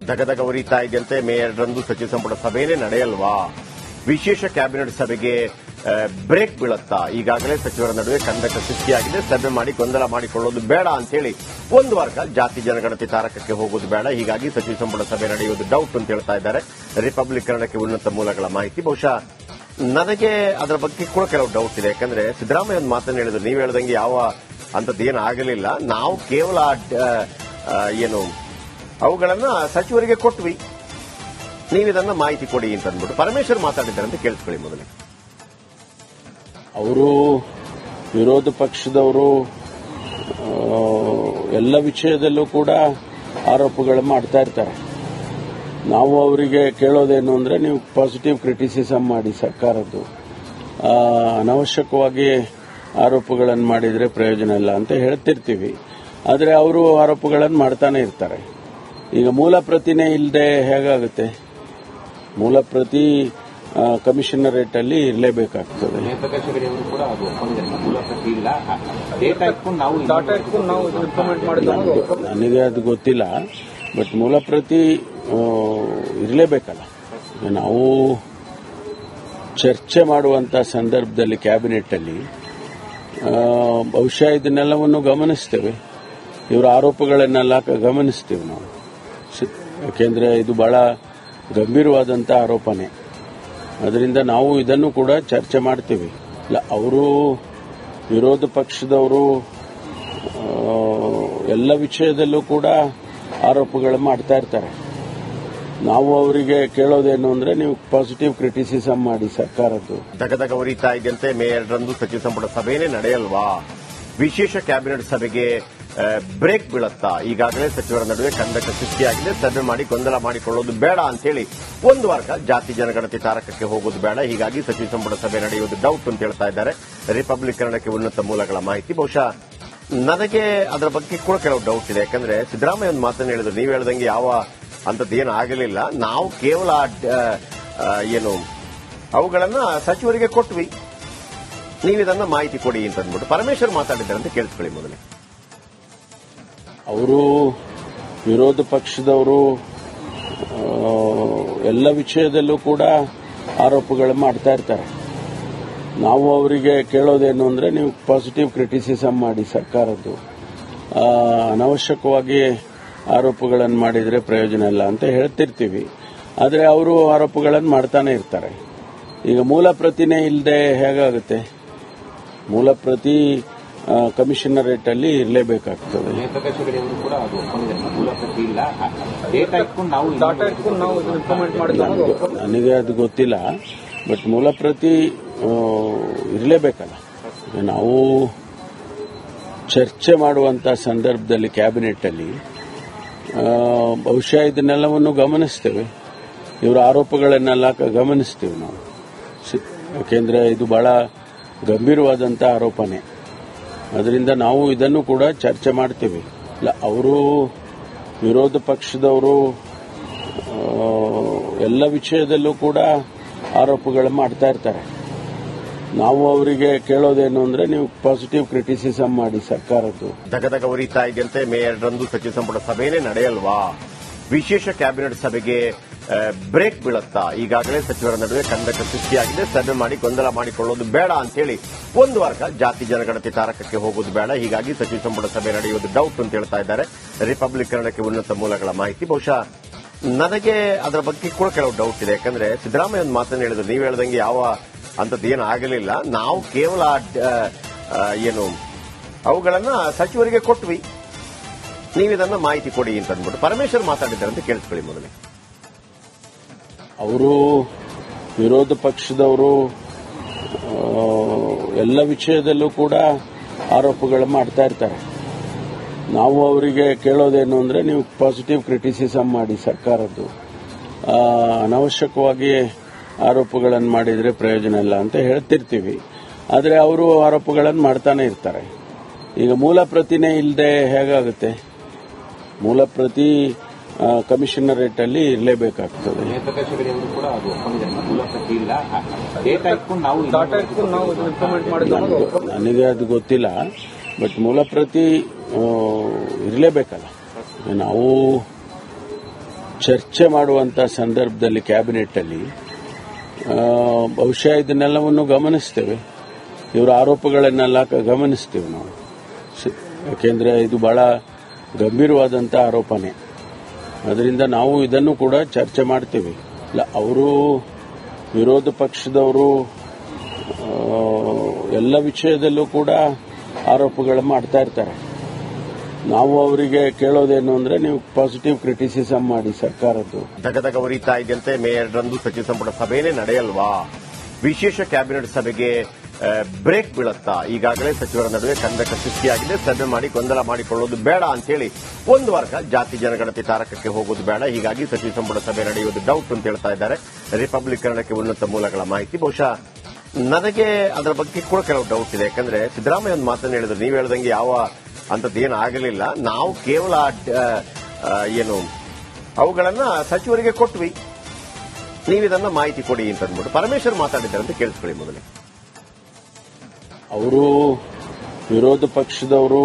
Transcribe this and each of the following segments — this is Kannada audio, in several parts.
ದಗದಗ ಉರಿತಾ ಇದೆಯಂತೆ ಮೇ 2ರಂದು ಸಚಿವ ಸಂಪುಟ ಸಭೆಯೇ ನಡೆಯಲ್ವಾ? ವಿಶೇಷ ಕ್ಯಾಬಿನೆಟ್ ಸಭೆಗೆ ಬ್ರೇಕ್ ಬೀಳುತ್ತಾ? ಈಗಾಗಲೇ ಸಚಿವರ ನಡುವೆ ಕಂದಕ ಸೃಷ್ಟಿಯಾಗಿದೆ. ಸಭೆ ಮಾಡಿ ಗೊಂದಲ ಮಾಡಿಕೊಳ್ಳೋದು ಬೇಡ ಅಂತೇಳಿ ಒಂದು ವಾರ ಕಾಲ ಜಾತಿ ಜನಗಣತಿ ತಾರಕಕ್ಕೆ ಹೋಗೋದು ಬೇಡ, ಹೀಗಾಗಿ ಸಚಿವ ಸಂಪುಟ ಸಭೆ ನಡೆಯುವುದು ಡೌಟ್ ಅಂತ ಹೇಳ್ತಾ ಇದ್ದಾರೆ ರಿಪಬ್ಲಿಕ್ ಕನ್ನಡಕ್ಕೆ ಉನ್ನತ ಮೂಲಗಳ ಮಾಹಿತಿ. ಬಹುಶಃ ನನಗೆ ಅದರ ಬಗ್ಗೆ ಕೂಡ ಕೆಲವು ಡೌಟ್ ಇದೆ. ಯಾಕಂದ್ರೆ ಸಿದ್ದರಾಮಯ್ಯ ಒಂದು ಮಾತನ್ನು ಹೇಳಿದ್ರು, ನೀವು ಹೇಳ್ದಂಗೆ ಯಾವ ಅಂತದ್ದೇನು ಆಗಲಿಲ್ಲ, ನಾವು ಕೇವಲ ಏನು ಅವುಗಳನ್ನ ಸಚಿವರಿಗೆ ಕೊಟ್ವಿ, ನೀವಿದನ್ನ ಮಾಹಿತಿ ಕೊಡಿ ಅಂತ ಅಂದ್ಬಿಟ್ಟು ಪರಮೇಶ್ವರ್ ಮಾತಾಡಿದ್ದಾರೆ ಅಂತ ಕೇಳಿಸ್ಕೊಳ್ಳಿ. ಮೊದಲೇ ಅವರು ವಿರೋಧ ಪಕ್ಷದವರು ಎಲ್ಲ ವಿಷಯದಲ್ಲೂ ಕೂಡ ಆರೋಪಗಳು ಮಾಡ್ತಾ ಇರ್ತಾರೆ. ನಾವು ಅವರಿಗೆ ಕೇಳೋದೇನು ಅಂದ್ರೆ, ನೀವು ಪಾಸಿಟಿವ್ ಕ್ರಿಟಿಸಿಸಮ್ ಮಾಡಿ ಸರ್ಕಾರದ್ದು, ಅನವಶ್ಯಕವಾಗಿ ಆರೋಪಗಳನ್ನು ಮಾಡಿದ್ರೆ ಪ್ರಯೋಜನ ಇಲ್ಲ ಅಂತ ಹೇಳ್ತಿರ್ತೀವಿ. ಆದರೆ ಅವರು ಆರೋಪಗಳನ್ನು ಮಾಡ್ತಾನೆ ಇರ್ತಾರೆ. ಈಗ ಮೂಲ ಪ್ರತಿನೇ ಇಲ್ಲದೆ ಹೇಗಾಗುತ್ತೆ? ಮೂಲ ಪ್ರತಿ ಕಮಿಷನರೇಟ್ ಅಲ್ಲಿ ಇರಲೇಬೇಕಾಗ್ತದೆ. ನನಗೆ ಅದು ಗೊತ್ತಿಲ್ಲ, ಬಟ್ ಮೂಲ ಪ್ರತಿ ಇರಲೇಬೇಕಲ್ಲ. ನಾವು ಚರ್ಚೆ ಮಾಡುವಂತ ಸಂದರ್ಭದಲ್ಲಿ ಕ್ಯಾಬಿನೆಟ್ ಅಲ್ಲಿ ಬಹುಶಃ ಇದನ್ನೆಲ್ಲವನ್ನು ಗಮನಿಸ್ತೇವೆ, ಇವರ ಆರೋಪಗಳನ್ನೆಲ್ಲ ಗಮನಿಸ್ತೇವೆ ನಾವು. ಯಾಕೆಂದ್ರೆ ಇದು ಬಹಳ ಗಂಭೀರವಾದಂಥ ಆರೋಪನೆ. ಅದರಿಂದ ನಾವು ಇದನ್ನು ಕೂಡ ಚರ್ಚೆ ಮಾಡ್ತೀವಿ. ಇಲ್ಲ, ಅವರು ವಿರೋಧ ಪಕ್ಷದವರು ಎಲ್ಲ ವಿಷಯದಲ್ಲೂ ಕೂಡ ಆರೋಪಗಳು ಮಾಡ್ತಾ ಇರ್ತಾರೆ. ನಾವು ಅವರಿಗೆ ಕೇಳೋದೇನು ಅಂದ್ರೆ, ನೀವು ಪಾಸಿಟಿವ್ ಕ್ರಿಟಿಸಿಸಮ್ ಮಾಡಿ ಸರ್ಕಾರದ್ದು. ದಗದಗ ಉರಿತಾ ಇದೆಯಂತೆ ಮೇ 2ರಂದು ಸಚಿವ ಸಂಪುಟ ಸಭೆಯೇ ನಡೆಯಲ್ವಾ? ವಿಶೇಷ ಕ್ಯಾಬಿನೆಟ್ ಸಭೆಗೆ ಬ್ರೇಕ್ ಬೀಳುತ್ತಾ? ಈಗಾಗಲೇ ಸಚಿವರ ನಡುವೆ ಕಂದಕ ಸೃಷ್ಟಿಯಾಗಿದೆ. ಸಭೆ ಮಾಡಿ ಗೊಂದಲ ಮಾಡಿಕೊಳ್ಳೋದು ಬೇಡ ಅಂತೇಳಿ ಒಂದು ವಾರ ಕಾಲ ಜಾತಿ ಜನಗಣತಿ ತಾರಕಕ್ಕೆ ಹೋಗೋದು ಬೇಡ, ಹೀಗಾಗಿ ಸಚಿವ ಸಂಪುಟ ಸಭೆ ನಡೆಯುವುದು ಡೌಟ್ ಅಂತ ಹೇಳ್ತಾ ಇದ್ದಾರೆ ರಿಪಬ್ಲಿಕ್ ಕನ್ನಡಕ್ಕೆ ಉನ್ನತ ಮೂಲಗಳ ಮಾಹಿತಿ. ಬಹುಶಃ ನನಗೆ ಅದರ ಬಗ್ಗೆ ಕೂಡ ಕೆಲವು ಡೌಟ್ ಇದೆ. ಯಾಕಂದ್ರೆ ಸಿದ್ದರಾಮಯ್ಯ ಒಂದು ಮಾತನ್ನು ಹೇಳಿದ್ರು, ನೀವು ಹೇಳ್ದಂಗೆ ಯಾವ ಅಂತದ್ದೇನು ಆಗಲಿಲ್ಲ, ನಾವು ಕೇವಲ ಏನು ಅವುಗಳನ್ನ ಸಚಿವರಿಗೆ ಕೊಟ್ವಿ, ನೀವಿದನ್ನ ಮಾಹಿತಿ ಕೊಡಿ ಅಂತ ಅಂದ್ಬಿಟ್ಟು ಪರಮೇಶ್ವರ್ ಮಾತಾಡಿದ್ದಾರೆ ಅಂತ ಕೇಳಿಸ್ಕೊಳ್ಳಿ. ಮೊದಲೇ ಅವರು ವಿರೋಧ ಪಕ್ಷದವರು ಎಲ್ಲ ವಿಷಯದಲ್ಲೂ ಕೂಡ ಆರೋಪಗಳು ಮಾಡ್ತಾ ಇರ್ತಾರೆ. ನಾವು ಅವರಿಗೆ ಕೇಳೋದೇನು ಅಂದ್ರೆ, ನೀವು ಪಾಸಿಟಿವ್ ಕ್ರಿಟಿಸಿಸಮ್ ಮಾಡಿ ಸರ್ಕಾರದ್ದು, ಅನವಶ್ಯಕವಾಗಿ ಆರೋಪಗಳನ್ನು ಮಾಡಿದ್ರೆ ಪ್ರಯೋಜನ ಇಲ್ಲ ಅಂತ ಹೇಳ್ತಿರ್ತೀವಿ. ಆದರೆ ಅವರು ಆರೋಪಗಳನ್ನು ಮಾಡ್ತಾನೆ ಇರ್ತಾರೆ. ಈಗ ಮೂಲ ಪ್ರತಿನೇ ಇಲ್ಲದೆ ಹೇಗಾಗುತ್ತೆ? ಮೂಲ ಪ್ರತಿ ಕಮಿಷನರೇಟ್ ಅಲ್ಲಿ ಇರಲೇಬೇಕಾಗ್ತದೆ. ನನಗೆ ಅದು ಗೊತ್ತಿಲ್ಲ, ಬಟ್ ಮೂಲ ಪ್ರತಿ ಇರಲೇಬೇಕಲ್ಲ. ನಾವು ಚರ್ಚೆ ಮಾಡುವಂತ ಸಂದರ್ಭದಲ್ಲಿ ಕ್ಯಾಬಿನೆಟ್ ಅಲ್ಲಿ ಬಹುಶಃ ಇದನ್ನೆಲ್ಲವನ್ನು ಗಮನಿಸ್ತೇವೆ, ಇವರ ಆರೋಪಗಳನ್ನೆಲ್ಲ ಗಮನಿಸ್ತೇವೆ ನಾವು. ಯಾಕೆಂದ್ರೆ ಇದು ಬಹಳ ಗಂಭೀರವಾದಂಥ ಆರೋಪನೆ. ಅದರಿಂದ ನಾವು ಇದನ್ನು ಕೂಡ ಚರ್ಚೆ ಮಾಡ್ತೀವಿ. ಇಲ್ಲ, ಅವರು ವಿರೋಧ ಪಕ್ಷದವರು ಎಲ್ಲ ವಿಷಯದಲ್ಲೂ ಕೂಡ ಆರೋಪಗಳು ಮಾಡ್ತಾ ಇರ್ತಾರೆ. ನಾವು ಅವರಿಗೆ ಕೇಳೋದೇನು ಅಂದ್ರೆ, ನೀವು ಪಾಸಿಟಿವ್ ಕ್ರಿಟಿಸಿಸಮ್ ಮಾಡಿ ಸರ್ಕಾರದ್ದು. ದಗದಗ ಉರಿತಾ ಇದೆಯಂತೆ ಮೇ 2ರಂದು ಸಚಿವ ಸಂಪುಟ ಸಭೆಯೇ ನಡೆಯಲ್ವಾ? ವಿಶೇಷ ಕ್ಯಾಬಿನೆಟ್ ಸಭೆಗೆ ಬ್ರೇಕ್ ಬೀಳುತ್ತಾ? ಈಗಾಗಲೇ ಸಚಿವರ ನಡುವೆ ಕಂದಕ ಸೃಷ್ಟಿಯಾಗಿದೆ. ಸಭೆ ಮಾಡಿ ಗೊಂದಲ ಮಾಡಿಕೊಳ್ಳೋದು ಬೇಡ ಅಂತೇಳಿ ಒಂದು ವಾರ ಕಾಲ ಜಾತಿ ಜನಗಣತಿ ತಾರಕಕ್ಕೆ ಹೋಗೋದು ಬೇಡ, ಹೀಗಾಗಿ ಸಚಿವ ಸಂಪುಟ ಸಭೆ ನಡೆಯುವುದು ಡೌಟ್ ಅಂತ ಹೇಳ್ತಾ ಇದ್ದಾರೆ ರಿಪಬ್ಲಿಕ್ ಕನ್ನಡಕ್ಕೆ ಉನ್ನತ ಮೂಲಗಳ ಮಾಹಿತಿ. ಬಹುಶಃ ನನಗೆ ಅದರ ಬಗ್ಗೆ ಕೂಡ ಕೆಲವು ಡೌಟ್ ಇದೆ. ಯಾಕಂದ್ರೆ ಸಿದ್ದರಾಮಯ್ಯ ಒಂದು ಮಾತನ್ನು ಹೇಳಿದ್ರು, ನೀವು ಹೇಳ್ದಂಗೆ ಯಾವ ಅಂತದ್ದೇನು ಆಗಲಿಲ್ಲ, ನಾವು ಕೇವಲ ಏನು ಅವುಗಳನ್ನ ಸಚಿವರಿಗೆ ಕೊಟ್ವಿ, ನೀವಿದನ್ನ ಮಾಹಿತಿ ಕೊಡಿ ಅಂತ ಅಂದ್ಬಿಟ್ಟು ಪರಮೇಶ್ವರ್ ಮಾತಾಡಿದ್ದಾರೆ ಅಂತ ಕೇಳಿಸ್ಕೊಳ್ಳಿ. ಮೊದಲೇ ಅವರು ವಿರೋಧ ಪಕ್ಷದವರು ಎಲ್ಲ ವಿಷಯದಲ್ಲೂ ಕೂಡ ಆರೋಪಗಳು ಮಾಡ್ತಾ ಇರ್ತಾರೆ. ನಾವು ಅವರಿಗೆ ಕೇಳೋದೇನು ಅಂದ್ರೆ, ನೀವು ಪಾಸಿಟಿವ್ ಕ್ರಿಟಿಸಿಸಮ್ ಮಾಡಿ ಸರ್ಕಾರದ್ದು, ಅನವಶ್ಯಕವಾಗಿ ಆರೋಪಗಳನ್ನು ಮಾಡಿದ್ರೆ ಪ್ರಯೋಜನ ಇಲ್ಲ ಅಂತ ಹೇಳ್ತಿರ್ತೀವಿ. ಆದರೆ ಅವರು ಆರೋಪಗಳನ್ನು ಮಾಡ್ತಾನೆ ಇರ್ತಾರೆ. ಈಗ ಮೂಲ ಪ್ರತಿನೇ ಇಲ್ಲದೆ ಹೇಗಾಗುತ್ತೆ? ಮೂಲ ಪ್ರತಿ ಕಮಿಷನರೇಟ್ ಅಲ್ಲಿ ಇರಲೇಬೇಕಾಗ್ತದೆ. ನನಗೆ ಅದು ಗೊತ್ತಿಲ್ಲ, ಬಟ್ ಮೂಲ ಪ್ರತಿ ಇರಲೇಬೇಕಲ್ಲ. ನಾವು ಚರ್ಚೆ ಮಾಡುವಂತ ಸಂದರ್ಭದಲ್ಲಿ ಕ್ಯಾಬಿನೆಟ್ ಅಲ್ಲಿ ಬಹುಶಃ ಇದನ್ನೆಲ್ಲವನ್ನು ಗಮನಿಸ್ತೇವೆ. ಇವರ ಆರೋಪಗಳನ್ನೆಲ್ಲ ಗಮನಿಸ್ತೇವೆ ನಾವು. ಯಾಕೆಂದ್ರೆ ಇದು ಬಹಳ ಗಂಭೀರವಾದಂತ ಆರೋಪನೆ. ಅದರಿಂದ ನಾವು ಇದನ್ನು ಕೂಡ ಚರ್ಚೆ ಮಾಡ್ತೇವೆ. ಅವರು ವಿರೋಧ ಪಕ್ಷದವರು ಎಲ್ಲ ವಿಷಯದಲ್ಲೂ ಕೂಡ ಆರೋಪಗಳು ಮಾಡ್ತಾ ಇರ್ತಾರೆ. ನಾವು ಅವರಿಗೆ ಕೇಳೋದೇನು ಅಂದ್ರೆ ನೀವು ಪಾಸಿಟಿವ್ ಕ್ರಿಟಿಸಿಸಮ್ ಮಾಡಿ ಸರ್ಕಾರದ್ದು. ದಗದಗ ಉರಿತಾ ಇದೆಯಂತೆ. ಮೇ 2ರಂದು ಸಚಿವ ಸಂಪುಟ ಸಭೆನೇ ನಡೆಯಲ್ವಾ? ವಿಶೇಷ ಕ್ಯಾಬಿನೆಟ್ ಸಭೆಗೆ ಬ್ರೇಕ್ ಬೀಳುತ್ತಾ? ಈಗಾಗಲೇ ಸಚಿವರ ನಡುವೆ ಕಂದಕ ಸೃಷ್ಟಿಯಾಗಿದೆ. ಸಭೆ ಮಾಡಿ ಗೊಂದಲ ಮಾಡಿಕೊಳ್ಳೋದು ಬೇಡ ಅಂತೇಳಿ ಒಂದು ವರ್ಗ ಜಾತಿ ಜನಗಣತಿ ತಾರಕಕ್ಕೆ ಹೋಗೋದು ಬೇಡ, ಹೀಗಾಗಿ ಸಚಿವ ಸಂಪುಟ ಸಭೆ ನಡೆಯುವುದು ಡೌಟ್ ಅಂತ ಹೇಳ್ತಾ ಇದ್ದಾರೆ ರಿಪಬ್ಲಿಕನ್ನಕ್ಕೆ ಉನ್ನತ ಮೂಲಗಳ ಮಾಹಿತಿ. ಬಹುಶಃ ನನಗೆ ಅದರ ಬಗ್ಗೆ ಕೂಡ ಕೆಲವು ಡೌಟ್ ಇದೆ. ಯಾಕಂದ್ರೆ ಸಿದ್ದರಾಮಯ್ಯ ಒಂದು ಮಾತನ್ನು ಹೇಳಿದ್ರು, ನೀವು ಹೇಳ್ದಂಗೆ ಯಾವ ಅಂತದ್ದೇನು ಆಗಲಿಲ್ಲ, ನಾವು ಕೇವಲ ಏನು ಅವುಗಳನ್ನ ಸಚಿವರಿಗೆ ಕೊಟ್ವಿ, ನೀವಿದನ್ನ ಮಾಹಿತಿ ಕೊಡಿ ಅಂತ ಅಂದ್ಬಿಟ್ಟು ಪರಮೇಶ್ವರ್ ಮಾತಾಡಿದ್ದಾರೆ ಅಂತ ಕೇಳಿಸ್ಕೊಳ್ಳಿ ಮೊದಲೇ. ಅವರು ವಿರೋಧ ಪಕ್ಷದವರು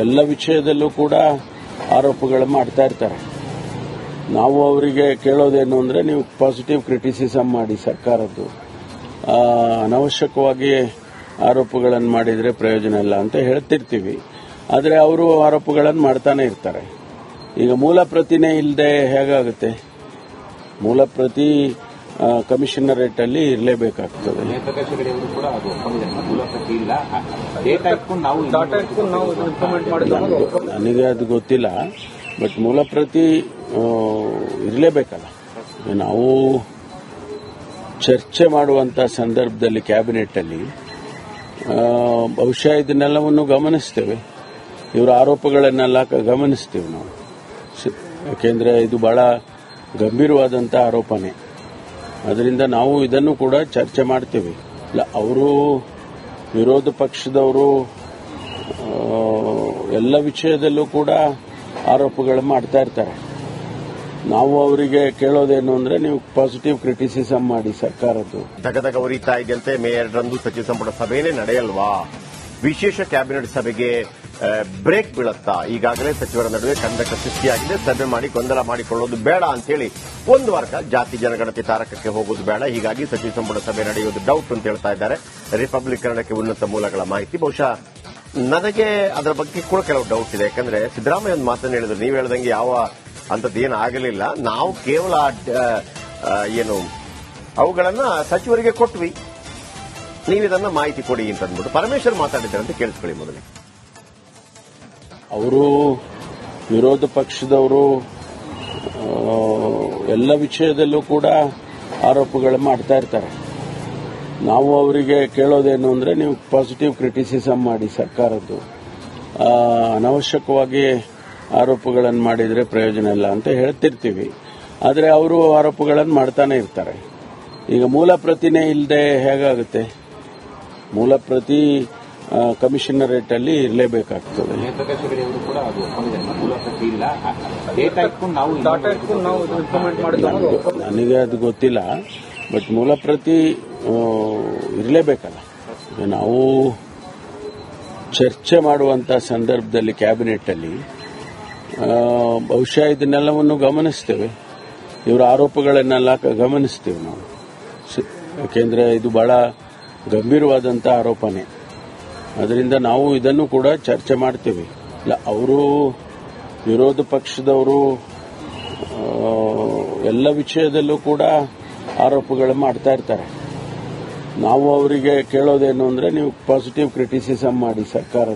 ಎಲ್ಲ ವಿಷಯದಲ್ಲೂ ಕೂಡ ಆರೋಪಗಳು ಮಾಡ್ತಾ ಇರ್ತಾರೆ. ನಾವು ಅವರಿಗೆ ಕೇಳೋದೇನು ಅಂದ್ರೆ ನೀವು ಪಾಸಿಟಿವ್ ಕ್ರಿಟಿಸಿಸಮ್ ಮಾಡಿ ಸರ್ಕಾರದ್ದು. ಅನವಶ್ಯಕವಾಗಿ ಆರೋಪಗಳನ್ನು ಮಾಡಿದ್ರೆ ಪ್ರಯೋಜನ ಇಲ್ಲ ಅಂತ ಹೇಳ್ತಿರ್ತೀವಿ. ಆದರೆ ಅವರು ಆರೋಪಗಳನ್ನು ಮಾಡ್ತಾನೆ ಇರ್ತಾರೆ. ಈಗ ಮೂಲ ಪ್ರತಿನೇ ಇಲ್ಲದೆ ಹೇಗಾಗುತ್ತೆ? ಮೂಲ ಪ್ರತಿ ಕಮಿಷನರೇಟ್ ಅಲ್ಲಿ ಇರಲೇಬೇಕಾಗ್ತದೆ. ನನಗೆ ಅದು ಗೊತ್ತಿಲ್ಲ, ಬಟ್ ಮೂಲ ಪ್ರತಿ ಇರಲೇಬೇಕಲ್ಲ. ನಾವು ಚರ್ಚೆ ಮಾಡುವಂತ ಸಂದರ್ಭದಲ್ಲಿ ಕ್ಯಾಬಿನೆಟ್ ಅಲ್ಲಿ ಬಹುಶಃ ಇದನ್ನೆಲ್ಲವನ್ನು ಗಮನಿಸ್ತೇವೆ. ಇವರ ಆರೋಪಗಳನ್ನೆಲ್ಲ ಗಮನಿಸ್ತೇವೆ ನಾವು. ಯಾಕೆಂದ್ರೆ ಇದು ಬಹಳ ಗಂಭೀರವಾದಂತ ಆರೋಪನೆ. ಅದರಿಂದ ನಾವು ಇದನ್ನು ಕೂಡ ಚರ್ಚೆ ಮಾಡ್ತೇವೆ. ಅವರು ವಿರೋಧ ಪಕ್ಷದವರು ಎಲ್ಲ ವಿಷಯದಲ್ಲೂ ಕೂಡ ಆರೋಪಗಳು ಮಾಡ್ತಾ ಇರ್ತಾರೆ. ನಾವು ಅವರಿಗೆ ಕೇಳೋದೇನು ಅಂದ್ರೆ ನೀವು ಪಾಸಿಟಿವ್ ಕ್ರಿಟಿಸಿಸಮ್ ಮಾಡಿ ಸರ್ಕಾರದ್ದು. ದಗದಗ ಉರಿತಾ ಇದೆಯಂತೆ. ಮೇ 2ರಂದು ಸಚಿವ ಸಂಪುಟ ಸಭೆನೇ ನಡೆಯಲ್ವಾ? ವಿಶೇಷ ಕ್ಯಾಬಿನೆಟ್ ಸಭೆಗೆ ಬ್ರೇಕ್ ಬೀಳುತ್ತಾ? ಈಗಾಗಲೇ ಸಚಿವರ ನಡುವೆ ಕಂದಕ ಸೃಷ್ಟಿಯಾಗಿದೆ. ಸಭೆ ಮಾಡಿ ಗೊಂದಲ ಮಾಡಿಕೊಳ್ಳೋದು ಬೇಡ ಅಂತೇಳಿ ಒಂದು ವರ್ಗ ಜಾತಿ ಜನಗಣತಿ ತಾರಕಕ್ಕೆ ಹೋಗೋದು ಬೇಡ, ಹೀಗಾಗಿ ಸಚಿವ ಸಂಪುಟ ಸಭೆ ನಡೆಯುವುದು ಡೌಟ್ ಅಂತ ಹೇಳ್ತಾ ಇದ್ದಾರೆ ರಿಪಬ್ಲಿಕನ್ನಕ್ಕೆ ಉನ್ನತ ಮೂಲಗಳ ಮಾಹಿತಿ. ಬಹುಶಃ ನನಗೆ ಅದರ ಬಗ್ಗೆ ಕೂಡ ಕೆಲವು ಡೌಟ್ ಇದೆ. ಯಾಕಂದ್ರೆ ಸಿದ್ದರಾಮಯ್ಯ ಒಂದು ಮಾತನ್ನು ಹೇಳಿದ್ರು, ನೀವು ಹೇಳ್ದಂಗೆ ಯಾವ ಅಂತದ್ದೇನು ಆಗಲಿಲ್ಲ, ನಾವು ಕೇವಲ ಏನು ಅವುಗಳನ್ನ ಸಚಿವರಿಗೆ ಕೊಟ್ವಿ, ನೀವಿದನ್ನ ಮಾಹಿತಿ ಕೊಡಿ ಅಂತ ಅಂದ್ಬಿಟ್ಟು ಪರಮೇಶ್ವರ್ ಮಾತಾಡಿದ್ದಾರೆ ಅಂತ ಕೇಳಿಸ್ಕೊಳ್ಳಿ ಮೊದಲೇ. ಅವರು ವಿರೋಧ ಪಕ್ಷದವರು ಎಲ್ಲ ವಿಷಯದಲ್ಲೂ ಕೂಡ ಆರೋಪಗಳು ಮಾಡ್ತಾ ಇರ್ತಾರೆ. ನಾವು ಅವರಿಗೆ ಕೇಳೋದೇನು ಅಂದ್ರೆ ನೀವು ಪಾಸಿಟಿವ್ ಕ್ರಿಟಿಸಿಸಮ್ ಮಾಡಿ ಸರ್ಕಾರದ್ದು. ಅನವಶ್ಯಕವಾಗಿ ಆರೋಪಗಳನ್ನು ಮಾಡಿದ್ರೆ ಪ್ರಯೋಜನ ಇಲ್ಲ ಅಂತ ಹೇಳ್ತಿರ್ತೀವಿ. ಆದರೆ ಅವರು ಆರೋಪಗಳನ್ನು ಮಾಡ್ತಾನೆ ಇರ್ತಾರೆ. ಈಗ ಮೂಲ ಪ್ರತಿನೇ ಇಲ್ಲದೆ ಹೇಗಾಗುತ್ತೆ? ಮೂಲ ಪ್ರತಿ ಕಮಿಷನರೇಟ್ ಅಲ್ಲಿ ಇರಲೇಬೇಕಾಗ್ತದೆ. ನನಗೆ ಅದು ಗೊತ್ತಿಲ್ಲ, ಬಟ್ ಮೂಲ ಪ್ರತಿ ಇರಲೇಬೇಕಲ್ಲ. ನಾವು ಚರ್ಚೆ ಮಾಡುವಂತ ಸಂದರ್ಭದಲ್ಲಿ ಕ್ಯಾಬಿನೆಟ್ ಅಲ್ಲಿ ಬಹುಶಃ ಇದನ್ನೆಲ್ಲವನ್ನು ಗಮನಿಸ್ತೇವೆ. ಇವರ ಆರೋಪಗಳನ್ನೆಲ್ಲ ಗಮನಿಸ್ತೇವೆ ನಾವು. ಯಾಕೆಂದ್ರೆ ಇದು ಬಹಳ ಗಂಭೀರವಾದಂತ ಆರೋಪನೆ. ಅದರಿಂದ ನಾವು ಇದನ್ನು ಕೂಡ ಚರ್ಚೆ ಮಾಡ್ತೇವೆ. ಅವರು ವಿರೋಧ ಪಕ್ಷದವರು ಎಲ್ಲ ವಿಷಯದಲ್ಲೂ ಕೂಡ ಆರೋಪಗಳು ಮಾಡ್ತಾ ಇರ್ತಾರೆ. ನಾವು ಅವರಿಗೆ ಕೇಳೋದೇನು ಅಂದ್ರೆ ನೀವು ಪಾಸಿಟಿವ್ ಕ್ರಿಟಿಸಿಸಮ್ ಮಾಡಿ ಸರ್ಕಾರದ್ದು.